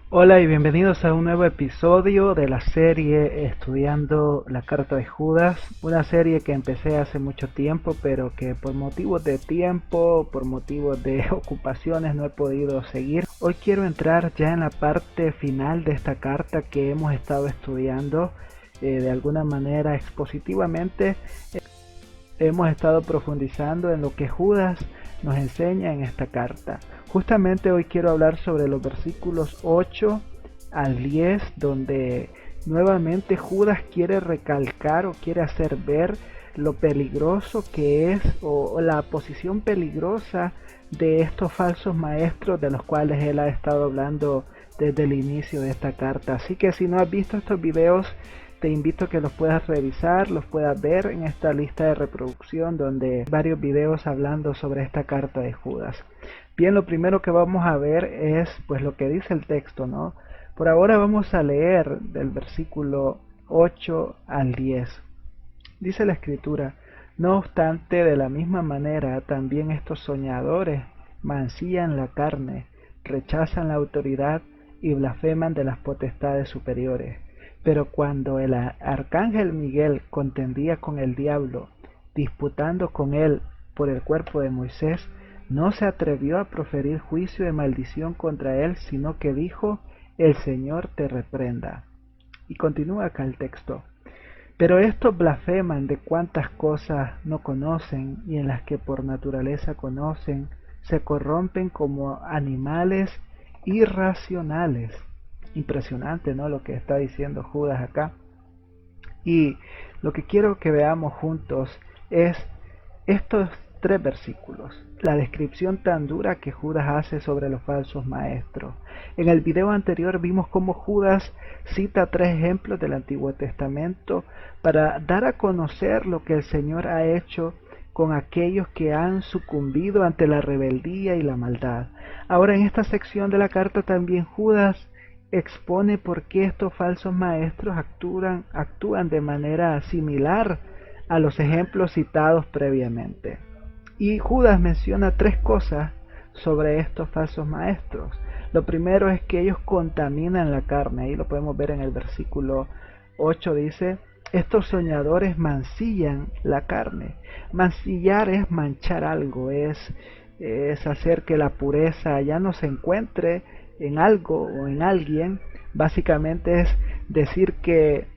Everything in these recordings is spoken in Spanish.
Hola y bienvenidos a un nuevo episodio de la serie Estudiando la Carta de Judas, una serie que empecé hace mucho tiempo pero que por motivos de tiempo, por motivos de ocupaciones no he podido seguir. Hoy quiero entrar ya en la parte final de esta carta que hemos estado estudiando de alguna manera expositivamente. Hemos estado profundizando en lo que Judas nos enseña en esta carta. Justamente hoy quiero hablar sobre los versículos 8 al 10, donde nuevamente Judas quiere recalcar o quiere hacer ver lo peligroso que es o la posición peligrosa de estos falsos maestros de los cuales él ha estado hablando desde el inicio de esta carta. Así que si no has visto estos videos, te invito a que los puedas revisar, los puedas ver en esta lista de reproducción donde hay varios videos hablando sobre esta carta de Judas. Bien, lo primero que vamos a ver es pues lo que dice el texto, ¿no? Por ahora vamos a leer del versículo 8 al 10. Dice la escritura: no obstante, de la misma manera también estos soñadores mancillan la carne, rechazan la autoridad y blasfeman de las potestades superiores. Pero cuando el arcángel Miguel contendía con el diablo, disputando con él por el cuerpo de Moisés, no se atrevió a proferir juicio de maldición contra él, sino que dijo: el Señor te reprenda. Y continúa acá el texto: pero estos blasfeman de cuantas cosas no conocen, y en las que por naturaleza conocen, se corrompen como animales irracionales. Impresionante, ¿no? Lo que está diciendo Judas acá. Y lo que quiero que veamos juntos es estos tres versículos, la descripción tan dura que Judas hace sobre los falsos maestros. En el video anterior vimos cómo Judas cita tres ejemplos del Antiguo Testamento para dar a conocer lo que el Señor ha hecho con aquellos que han sucumbido ante la rebeldía y la maldad. Ahora en esta sección de la carta también Judas expone por qué estos falsos maestros actúan de manera similar a los ejemplos citados previamente. Y Judas menciona tres cosas sobre estos falsos maestros. Lo primero es que ellos contaminan la carne. Ahí lo podemos ver en el versículo 8, dice: estos soñadores mancillan la carne. Mancillar es manchar algo, es hacer que la pureza ya no se encuentre en algo o en alguien. Básicamente es decir que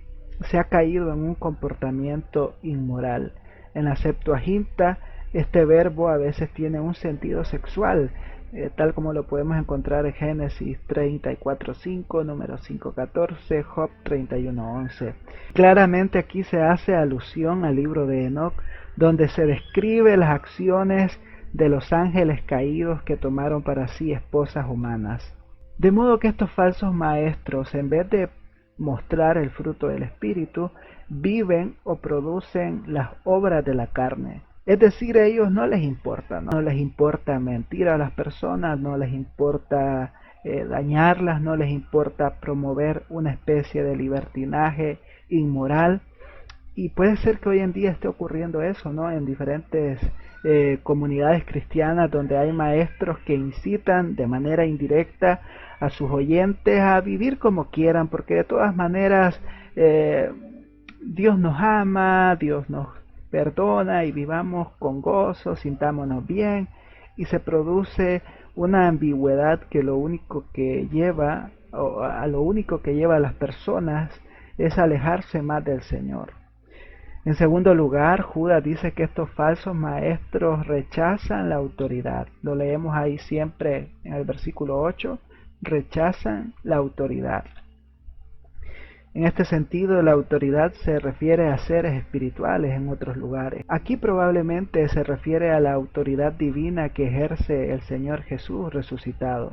se ha caído en un comportamiento inmoral. En la Septuaginta este verbo a veces tiene un sentido sexual, tal como lo podemos encontrar en Génesis 34:5, número 5:14, Job 31:11. Claramente aquí se hace alusión al libro de Enoc, donde se describe las acciones de los ángeles caídos que tomaron para sí esposas humanas. De modo que estos falsos maestros, en vez de mostrar el fruto del Espíritu, viven o producen las obras de la carne. Es decir, a ellos no les importa, no les importa mentir a las personas, no les importa dañarlas, no les importa promover una especie de libertinaje inmoral. Y puede ser que hoy en día esté ocurriendo eso, ¿no? En diferentes comunidades cristianas donde hay maestros que incitan de manera indirecta a sus oyentes a vivir como quieran, porque de todas maneras eh, Dios nos ama, Dios nos perdona y vivamos con gozo, sintámonos bien, y se produce una ambigüedad que lo único que lleva, o a lo único que lleva a las personas es alejarse más del Señor. En segundo lugar, Judas dice que estos falsos maestros rechazan la autoridad. Lo leemos ahí siempre en el versículo 8, rechazan la autoridad. En este sentido, la autoridad se refiere a seres espirituales en otros lugares. Aquí probablemente se refiere a la autoridad divina que ejerce el Señor Jesús resucitado.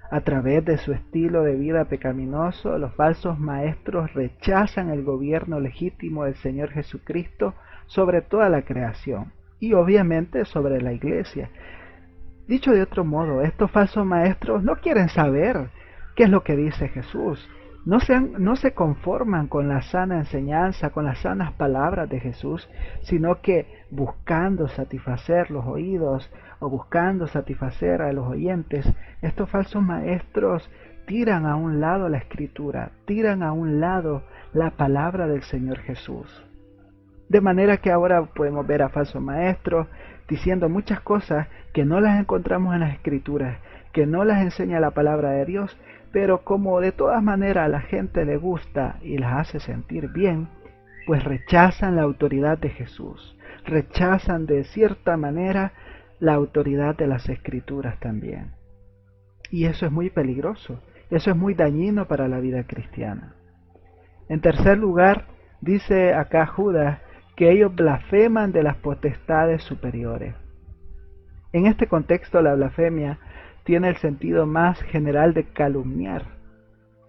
A través de su estilo de vida pecaminoso, los falsos maestros rechazan el gobierno legítimo del Señor Jesucristo sobre toda la creación y obviamente sobre la iglesia. Dicho de otro modo, estos falsos maestros no quieren saber qué es lo que dice Jesús. No se conforman con la sana enseñanza, con las sanas palabras de Jesús, sino que buscando satisfacer los oídos o buscando satisfacer a los oyentes, estos falsos maestros tiran a un lado la Escritura, tiran a un lado la palabra del Señor Jesús. De manera que ahora podemos ver a falsos maestros diciendo muchas cosas que no las encontramos en las Escrituras, que no las enseña la palabra de Dios, pero como de todas maneras a la gente le gusta y las hace sentir bien, pues rechazan la autoridad de Jesús, rechazan de cierta manera la autoridad de las Escrituras también. Y eso es muy peligroso, eso es muy dañino para la vida cristiana. En tercer lugar, dice acá Judas que ellos blasfeman de las potestades superiores. En este contexto la blasfemia tiene el sentido más general de calumniar.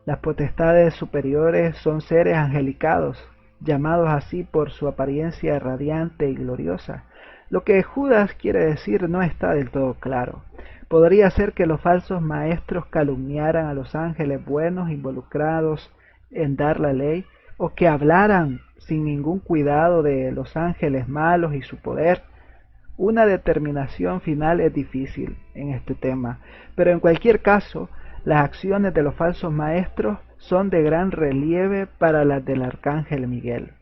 Las potestades superiores son seres angelicados, llamados así por su apariencia radiante y gloriosa. Lo que Judas quiere decir no está del todo claro. Podría ser que los falsos maestros calumniaran a los ángeles buenos involucrados en dar la ley, o que hablaran sin ningún cuidado de los ángeles malos y su poder. Una determinación final es difícil en este tema, pero en cualquier caso, las acciones de los falsos maestros son de gran relieve para las del arcángel Miguel,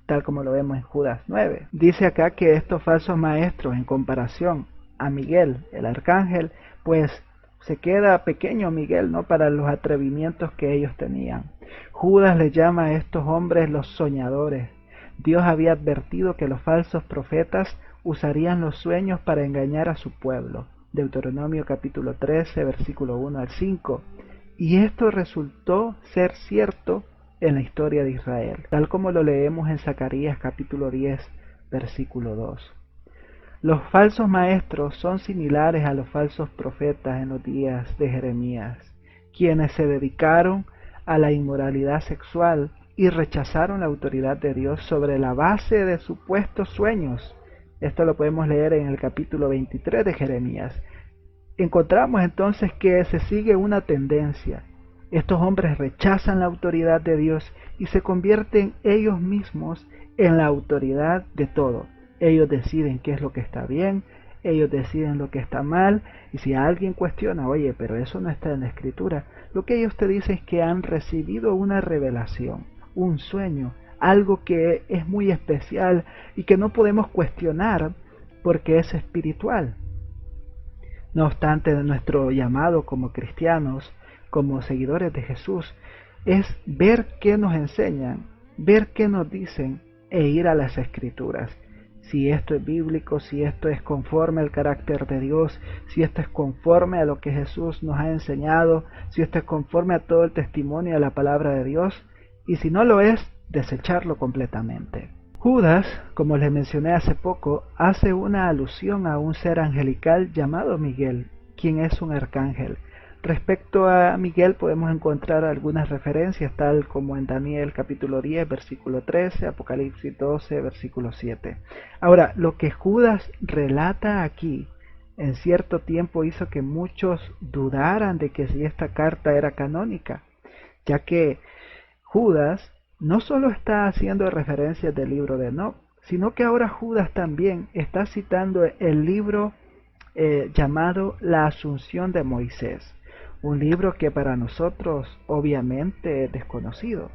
tal como lo vemos en Judas 9. Dice acá que estos falsos maestros, en comparación a Miguel, el arcángel, pues se queda pequeño Miguel, ¿no?, para los atrevimientos que ellos tenían. Judas les llama a estos hombres los soñadores. Dios había advertido que los falsos profetas usarían los sueños para engañar a su pueblo. Deuteronomio capítulo 13, versículo 1 al 5. Y esto resultó ser cierto en la historia de Israel, tal como lo leemos en Zacarías capítulo 10, versículo 2. Los falsos maestros son similares a los falsos profetas en los días de Jeremías, quienes se dedicaron a la inmoralidad sexual y rechazaron la autoridad de Dios sobre la base de supuestos sueños. Esto lo podemos leer en el capítulo 23 de Jeremías. Encontramos entonces que se sigue una tendencia. Estos hombres rechazan la autoridad de Dios y se convierten ellos mismos en la autoridad de todo. Ellos deciden qué es lo que está bien, ellos deciden lo que está mal, y si alguien cuestiona, oye, pero eso no está en la Escritura, lo que ellos te dicen es que han recibido una revelación, un sueño, algo que es muy especial y que no podemos cuestionar porque es espiritual. No obstante, nuestro llamado como cristianos, como seguidores de Jesús, es ver qué nos enseñan, ver qué nos dicen e ir a las Escrituras. Si esto es bíblico, si esto es conforme al carácter de Dios, si esto es conforme a lo que Jesús nos ha enseñado, si esto es conforme a todo el testimonio de la palabra de Dios, y si no lo es, desecharlo completamente. Judas, como les mencioné hace poco, hace una alusión a un ser angelical llamado Miguel, quien es un arcángel. Respecto a Miguel podemos encontrar algunas referencias, tal como en Daniel capítulo 10, versículo 13, Apocalipsis 12, versículo 7. Ahora, lo que Judas relata aquí, en cierto tiempo hizo que muchos dudaran de que si esta carta era canónica, ya que Judas no solo está haciendo referencias del libro de Enoc, sino que ahora Judas también está citando el libro llamado La Asunción de Moisés, un libro que para nosotros obviamente es desconocido.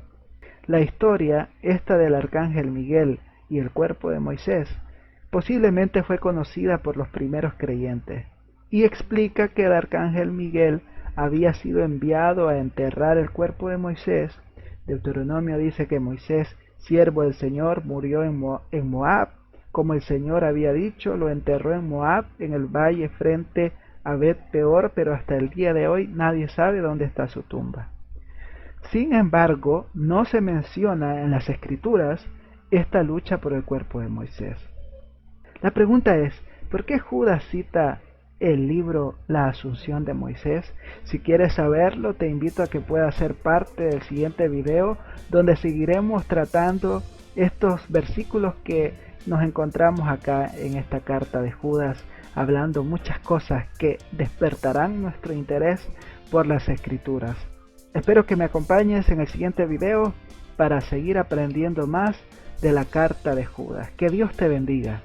La historia, esta del arcángel Miguel y el cuerpo de Moisés, posiblemente fue conocida por los primeros creyentes, y explica que el arcángel Miguel había sido enviado a enterrar el cuerpo de Moisés. Deuteronomio dice que Moisés, siervo del Señor, murió en Moab, como el Señor había dicho, lo enterró en Moab, en el valle frente a Bet-peor, pero hasta el día de hoy nadie sabe dónde está su tumba. Sin embargo, no se menciona en las Escrituras esta lucha por el cuerpo de Moisés. La pregunta es, ¿por qué Judas cita el libro La Asunción de Moisés? Si quieres saberlo, te invito a que puedas ser parte del siguiente video, donde seguiremos tratando estos versículos que nos encontramos acá en esta carta de Judas, hablando muchas cosas que despertarán nuestro interés por las Escrituras. Espero que me acompañes en el siguiente video para seguir aprendiendo más de la carta de Judas. Que Dios te bendiga.